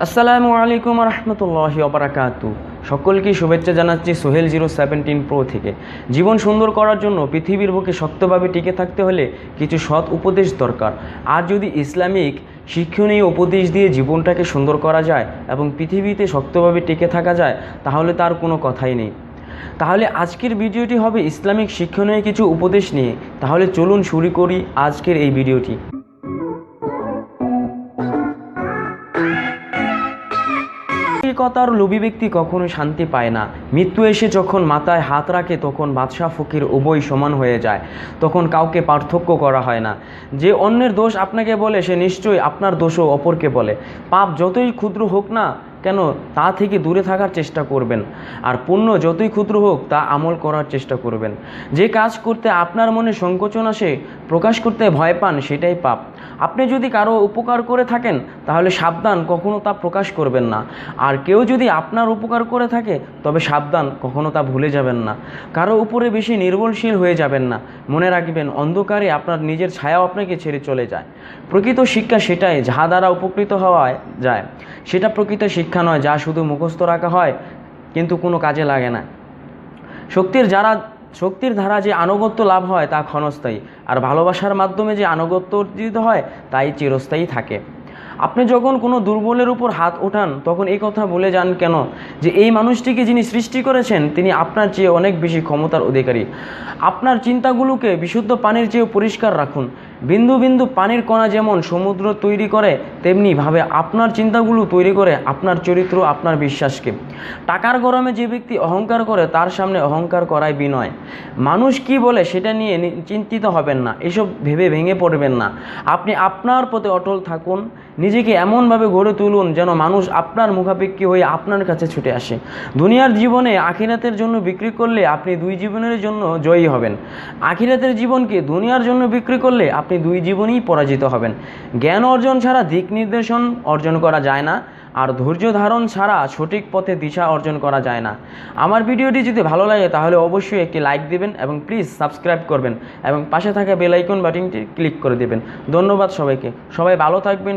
আসসালামু আলাইকুম রহমতুল্লাহি ওবারাকাতু। সকলকে শুভেচ্ছা জানাচ্ছি সোহেল 017 প্রো থেকে। জীবন সুন্দর করার জন্য পৃথিবীর বুকে শক্তভাবে টিকে থাকতে হলে কিছু সৎ উপদেশ দরকার। আর যদি ইসলামিক শিক্ষণীয় উপদেশ দিয়ে জীবনটাকে সুন্দর করা যায় এবং পৃথিবীতে শক্তভাবে টিকে থাকা যায়, তাহলে তার কোনো কথাই নেই। তাহলে আজকের ভিডিওটি হবে ইসলামিক শিক্ষণীয় কিছু উপদেশ নিয়ে। তাহলে চলুন শুরু করি আজকের এই ভিডিওটি। কথার লোভী ব্যক্তি কখনো শান্তি পায় না। মৃত্যু এসে যখন মাথায় হাত রাখে তখন বাদশাহ ফকির উভয় সমান হয়ে যায়। তখন কাউকে পার্থক্য করা হয় না। যে অন্যের দোষ আপনাকে বলে সে নিশ্চয়ই আপনার দোষও অপরকে বলে। পাপ যতই ক্ষুদ্র হোক না কেন তা থেকে দূরে থাকার চেষ্টা করবেন, আর পুণ্য যতই ক্ষুদ্র হোক তা আমল করার চেষ্টা করবেন। যে কাজ করতে আপনার মনে সংকোচন আসে, প্রকাশ করতে ভয় পান, সেটাই পাপ। আপনি যদি কারো উপকার করে থাকেন তাহলে সাবধান, কখনো তা প্রকাশ করবেন না। আর কেউ যদি আপনার উপকার করে থাকে তবে সাবধান, কখনো তা ভুলে যাবেন না। কারো উপরে বেশি নির্ভরশীল হয়ে যাবেন না। মনে রাখবেন, অন্ধকারে আপনার নিজের ছায়াও আপনাকে ছেড়ে চলে যায়। প্রকৃত শিক্ষা সেটাই যাহা দ্বারা উপকৃত হওয়া যায়। সেটা প্রকৃত শিক্ষা নয় যা শুধু মুখস্থ রাখা হয় কিন্তু কোনো কাজে লাগে না। শক্তির দ্বারা যে আনুগত্য লাভ হয় তা ক্ষণস্থায়ী, আর ভালোবাসার মাধ্যমে যে আনুগত্য অর্জিত হয় তাই চিরস্থায়ী থাকে। আপনি যখন কোনো দুর্বলের উপর হাত ওঠান তখন এই কথা বলে যান কেন যে এই মানুষটিকে যিনি সৃষ্টি করেছেন তিনি আপনার চেয়ে অনেক বেশি ক্ষমতার অধিকারী। আপনার চিন্তাগুলোকে বিশুদ্ধ পানির চেয়ে পরিষ্কার রাখুন। বিন্দু বিন্দু পানির কণা যেমন সমুদ্র তৈরি করে, তেমনিভাবে আপনার চিন্তাগুলো তৈরি করে আপনার চরিত্র, আপনার বিশ্বাসকে। টাকার গরমে যে ব্যক্তি অহংকার করে তার সামনে অহংকার করাই বিনয়। মানুষ কি বলে সেটা নিয়ে চিন্তিত হবেন না, এসব ভেবে ভেঙে পড়বেন না। আপনি আপনার পথে অটল থাকুন। নিজেকে এমনভাবে গড়ে তুলুন যেন মানুষ আপনার মুখাপেক্ষী হয়ে আপনার কাছে ছুটে আসে। দুনিয়ার জীবনে আখিরাতের জন্য বিক্রি করলে আপনি দুই জীবনের জন্য জয়ী হবেন। আখিরাতের জীবনকে দুনিয়ার জন্য বিক্রি করলে আপনি দুই জীবনেই পরাজিত হবেন। জ্ঞান অর্জন ছাড়া দিক নির্দেশন অর্জন করা যায় না, আর ধৈর্য ধারণ ছাড়া সঠিক পথে দিশা অর্জন করা যায় না। আমার ভিডিওটি যদি ভালো লাগে তাহলে অবশ্যই একটি লাইক দিবেন এবং প্লিজ সাবস্ক্রাইব করবেন এবং পাশে থাকা বেল আইকন বাটনটি ক্লিক করে দেবেন। ধন্যবাদ সবাইকে। সবাই ভালো থাকবেন।